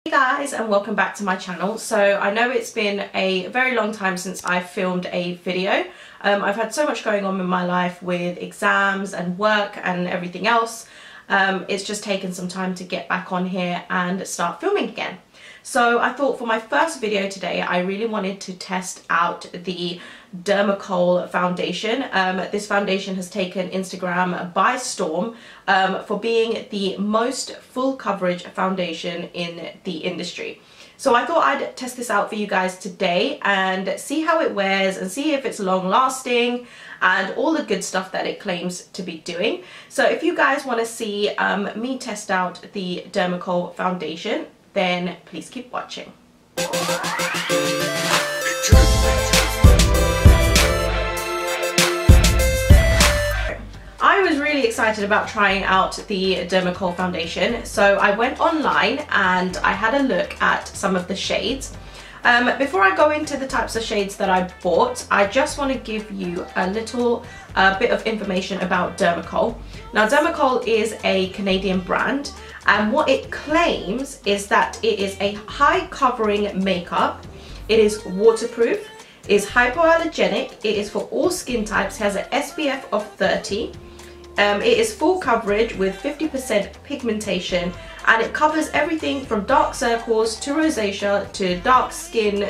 Hey guys, and welcome back to my channel. So I know it's been a very long time since I filmed a video. I've had so much going on in my life with exams and work and everything else. It's just taken some time to get back on here and start filming again. So I thought for my first video today, I really wanted to test out the Dermcol foundation. This foundation has taken Instagram by storm for being the most full coverage foundation in the industry. So I thought I'd test this out for you guys today and see how it wears and see if it's long lasting and all the good stuff that it claims to be doing. So if you guys want to see me test out the Dermcol foundation, then please keep watching. I was really excited about trying out the Dermcol foundation, so I went online and I had a look at some of the shades. Before I go into the types of shades that I bought, I just want to give you a little bit of information about Dermcol. Now, Dermcol is a Canadian brand, and what it claims is that it is a high covering makeup, it is waterproof, it is hypoallergenic, it is for all skin types, has an SPF of 30, it is full coverage with 50% pigmentation, and it covers everything from dark circles to rosacea to dark skin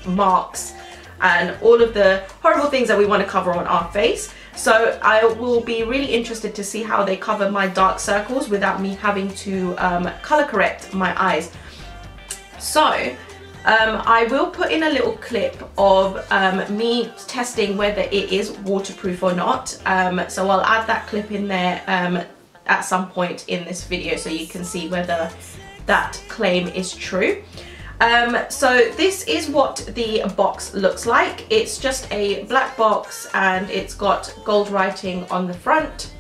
marks and all of the horrible things that we want to cover on our face. So I will be really interested to see how they cover my dark circles without me having to color correct my eyes. So I will put in a little clip of me testing whether it is waterproof or not. So I'll add that clip in there at some point in this video so you can see whether that claim is true. So this is what the box looks like. It's just a black box and it's got gold writing on the front.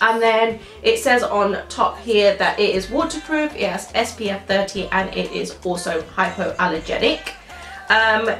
And then it says on top here that it is waterproof, it has SPF 30, and it is also hypoallergenic.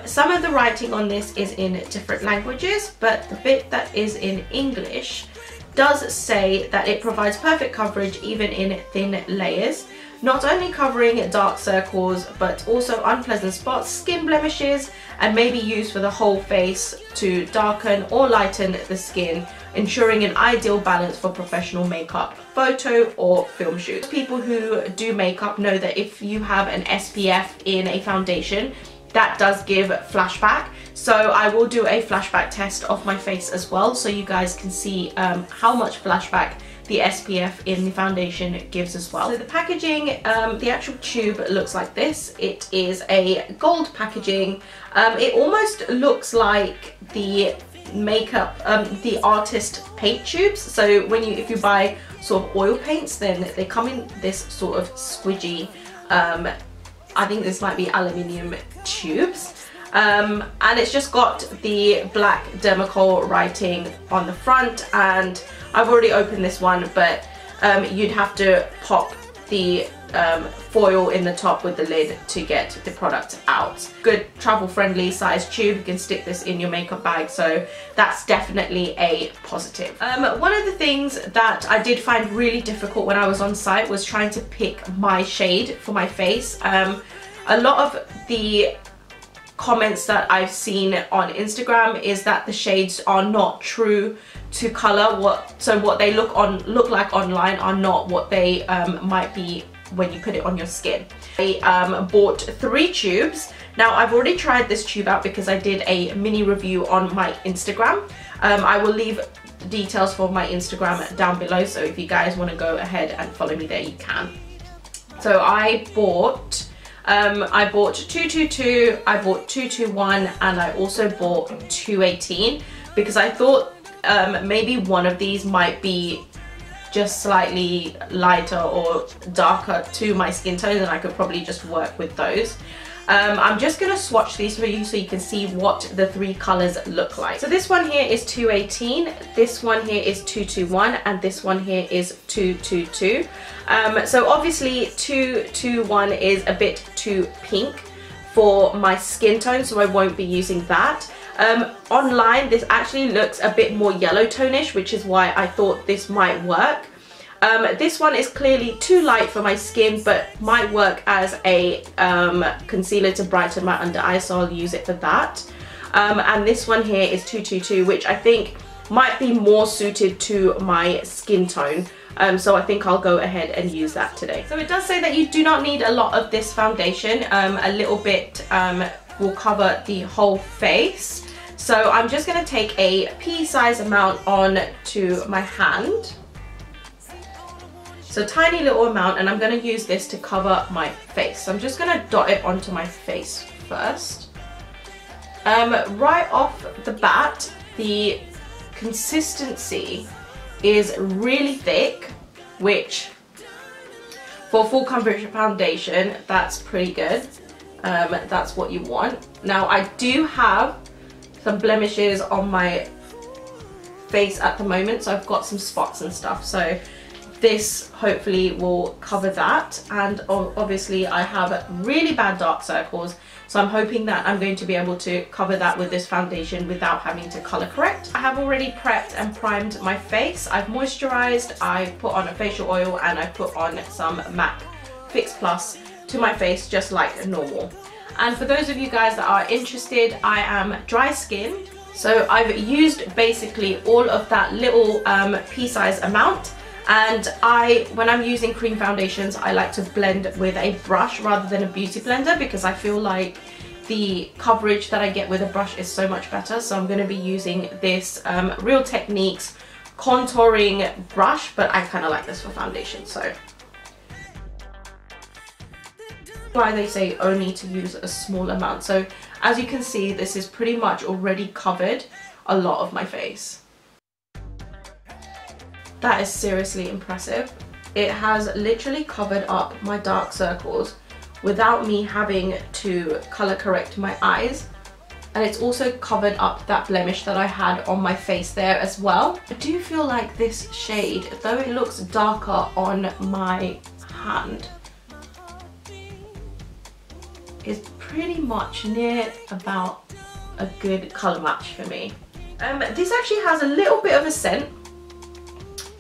Some of the writing on this is in different languages, but the bit that is in English does say that it provides perfect coverage even in thin layers, not only covering dark circles but also unpleasant spots, skin blemishes, and may be used for the whole face to darken or lighten the skin, ensuring an ideal balance for professional makeup, photo or film shoots. People who do makeup know that if you have an SPF in a foundation, that does give flashback. So I will do a flashback test of my face as well, so you guys can see how much flashback the SPF in the foundation gives as well. So the packaging, the actual tube looks like this. It is a gold packaging. It almost looks like the makeup, the artist paint tubes. So when if you buy sort of oil paints, then they come in this sort of squidgy, I think this might be aluminium tubes. And it's just got the black Dermcol writing on the front, and I've already opened this one, but you'd have to pop the foil in the top with the lid to get the product out. Good travel friendly size tube, you can stick this in your makeup bag, so that's definitely a positive. One of the things that I did find really difficult when I was on site was trying to pick my shade for my face. A lot of the comments that I've seen on Instagram is that the shades are not true to color, so what they look like online are not what they might be when you put it on your skin. I bought 3 tubes. Now I've already tried this tube out because I did a mini review on my Instagram. I will leave details for my Instagram down below, so if you guys want to go ahead and follow me there, you can. So I bought 222, I bought 221, and I also bought 218 because I thought maybe one of these might be just slightly lighter or darker to my skin tone, and I could probably just work with those. I'm just going to swatch these for you so you can see what the 3 colors look like. So this one here is 218, this one here is 221, and this one here is 222. So obviously 221 is a bit too pink for my skin tone, so I won't be using that. Online this actually looks a bit more yellow tonish, which is why I thought this might work. This one is clearly too light for my skin, but might work as a concealer to brighten my under eye, so I'll use it for that. And this one here is 222, which I think might be more suited to my skin tone. So I think I'll go ahead and use that today. So it does say that you do not need a lot of this foundation. A little bit will cover the whole face. So I'm just going to take a pea size amount on to my hand. So tiny little amount, and I'm going to use this to cover my face. So I'm just going to dot it onto my face first. Right off the bat, the consistency is really thick, which for full coverage foundation, that's pretty good. That's what you want. Now I do have some blemishes on my face at the moment, so I've got some spots and stuff, so this hopefully will cover that. And obviously I have really bad dark circles, so I'm hoping that I'm going to be able to cover that with this foundation without having to color correct. I have already prepped and primed my face. I've moisturized, I put on a facial oil, and I put on some MAC Fix Plus to my face just like normal. And for those of you guys that are interested, I am dry skinned, so I've used basically all of that little pea size amount. And when I'm using cream foundations, I like to blend with a brush rather than a beauty blender, because I feel like the coverage that I get with a brush is so much better. So I'm going to be using this Real Techniques contouring brush, but I kind of like this for foundation. So why they say only to use a small amount. So as you can see, this is pretty much already covered a lot of my face. That is seriously impressive. It has literally covered up my dark circles without me having to color correct my eyes. And it's also covered up that blemish that I had on my face there as well. I do feel like this shade, though it looks darker on my hand, is pretty much near about a good color match for me. This actually has a little bit of a scent.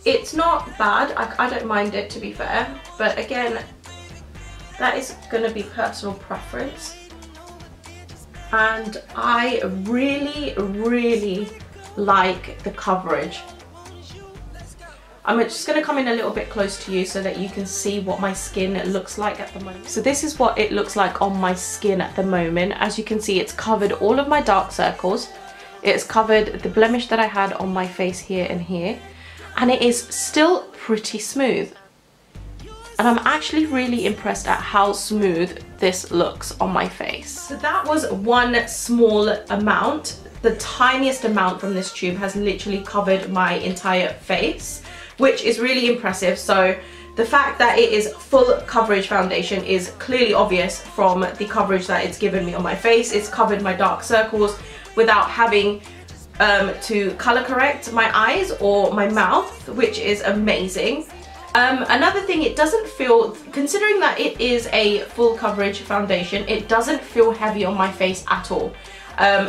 It's not bad, I don't mind it, to be fair, but again, that is going to be personal preference. And I really, really like the coverage. I'm just going to come in a little bit close to you so that you can see what my skin looks like at the moment. So this is what it looks like on my skin at the moment. As you can see, it's covered all of my dark circles. It's covered the blemish that I had on my face here and here. And it is still pretty smooth. And I'm actually really impressed at how smooth this looks on my face. So that was one small amount. The tiniest amount from this tube has literally covered my entire face, which is really impressive. So the fact that it is full coverage foundation is clearly obvious from the coverage that it's given me on my face. It's covered my dark circles without having to color correct my eyes or my mouth, which is amazing. Another thing, it doesn't feel, considering that it is a full coverage foundation, it doesn't feel heavy on my face at all.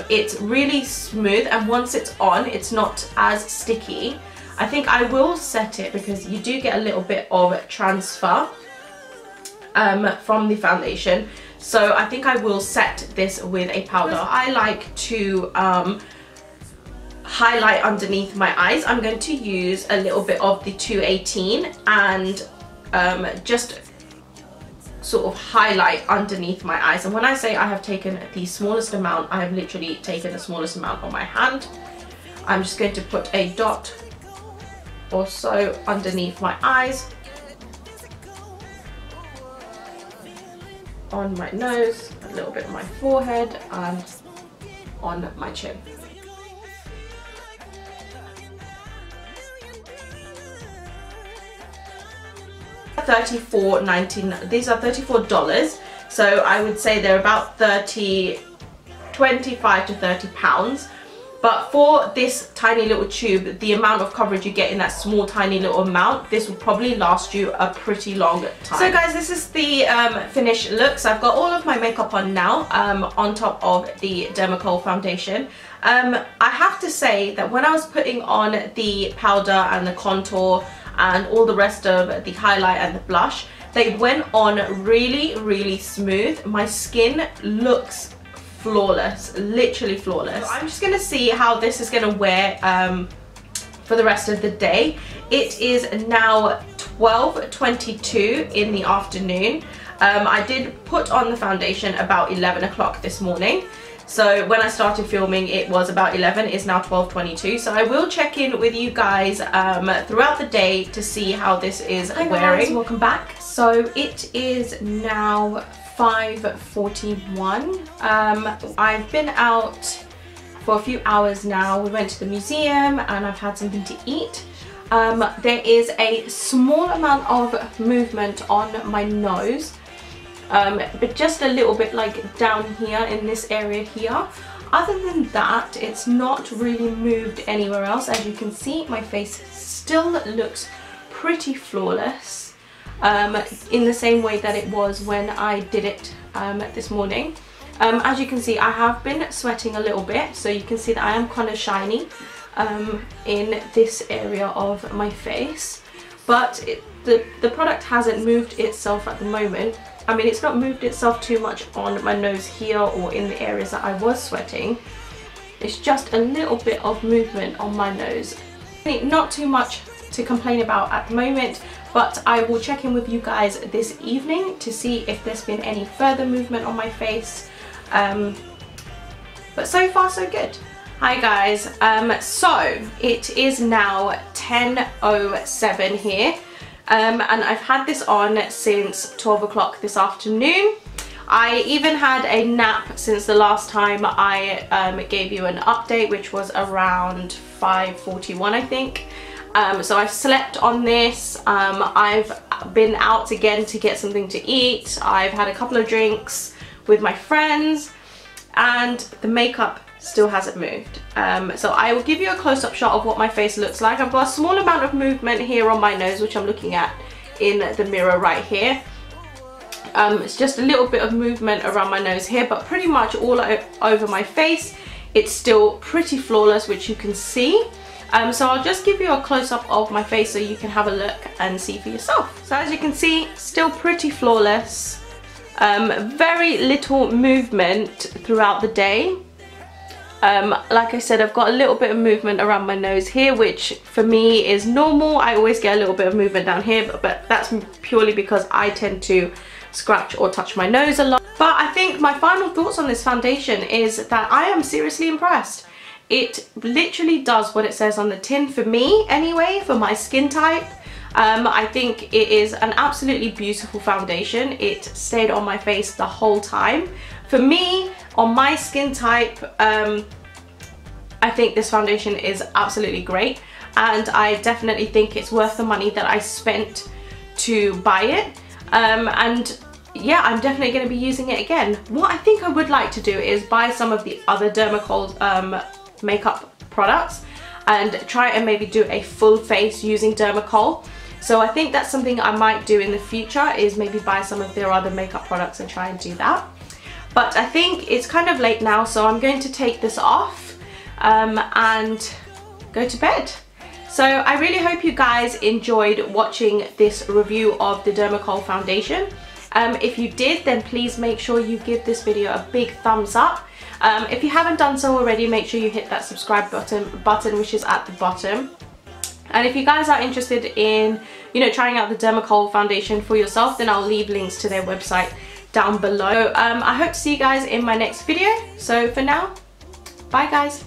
It's really smooth, and once it's on, it's not as sticky. I think I will set it because you do get a little bit of transfer from the foundation. So I think I will set this with a powder. I like to highlight underneath my eyes. I'm going to use a little bit of the 218 and just sort of highlight underneath my eyes. And when I say I have taken the smallest amount, I have literally taken the smallest amount on my hand. I'm just going to put a dot or so underneath my eyes, on my nose, a little bit on my forehead, and on my chin. $34.19. These are $34, so I would say they're about 25 to 30 pounds. But for this tiny little tube, the amount of coverage you get in that small tiny little amount, this will probably last you a pretty long time. So guys, this is the finished look. So I've got all of my makeup on now, on top of the Dermcol foundation. I have to say that when I was putting on the powder and the contour, and all the rest of the highlight and the blush. They went on really, really smooth. My skin looks flawless, literally flawless. So I'm just gonna see how this is gonna wear for the rest of the day. It is now 12:22 in the afternoon. I did put on the foundation about 11 o'clock this morning. So when I started filming it was about 11, it's now 12:22. So I will check in with you guys throughout the day to see how this is wearing. Hi guys, welcome back. So it is now 5:41. I've been out for a few hours now. We went to the museum and I've had something to eat. There is a small amount of movement on my nose. But just a little bit like down here in this area here. Other than that, it's not really moved anywhere else. As you can see, my face still looks pretty flawless, in the same way that it was when I did it this morning. As you can see, I have been sweating a little bit, so you can see that I am kind of shiny in this area of my face, but the product hasn't moved itself at the moment. I mean, it's not moved itself too much on my nose here or in the areas that I was sweating. It's just a little bit of movement on my nose. Not too much to complain about at the moment, but I will check in with you guys this evening to see if there's been any further movement on my face. But so far so good. Hi guys, so it is now 10:07 here. And I've had this on since 12 o'clock this afternoon. I even had a nap since the last time I gave you an update, which was around 5:41 I think. So I've slept on this. I've been out again to get something to eat. I've had a couple of drinks with my friends and the makeup still hasn't moved. So I will give you a close-up shot of what my face looks like. I've got a small amount of movement here on my nose, which I'm looking at in the mirror right here. It's just a little bit of movement around my nose here, but pretty much all over my face it's still pretty flawless, which you can see. So I'll just give you a close-up of my face so you can have a look and see for yourself. So as you can see, still pretty flawless. Very little movement throughout the day. Like I said, I've got a little bit of movement around my nose here, which for me is normal. I always get a little bit of movement down here, but that's purely because I tend to scratch or touch my nose a lot. But I think my final thoughts on this foundation is that I am seriously impressed. It literally does what it says on the tin, for me anyway, for my skin type. I think it is an absolutely beautiful foundation. It stayed on my face the whole time. For me, on my skin type, I think this foundation is absolutely great, and I definitely think it's worth the money that I spent to buy it. And yeah, I'm definitely going to be using it again. What I think I would like to do is buy some of the other Dermcol makeup products and try and maybe do a full face using Dermcol. So I think that's something I might do in the future, is maybe buy some of their other makeup products and try and do that. But I think it's kind of late now, so I'm going to take this off and go to bed. So I really hope you guys enjoyed watching this review of the Dermcol foundation. If you did, then please make sure you give this video a big thumbs up. If you haven't done so already, make sure you hit that subscribe button which is at the bottom. And if you guys are interested in, you know, trying out the Dermcol foundation for yourself, then I'll leave links to their website down below. I hope to see you guys in my next video. So for now, bye guys.